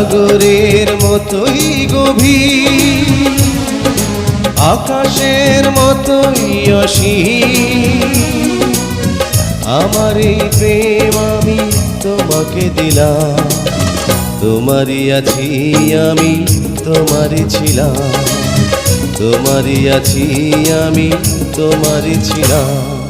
সাগরের মতোই গভীর, আকাশের মতোই অসীম। আমার এই প্রেম আমি তোমাকে দিলাম, তোমারই আছি আমি, তোমারই ছিলাম, তোমারই আছি আমি, তোমারই ছিলাম।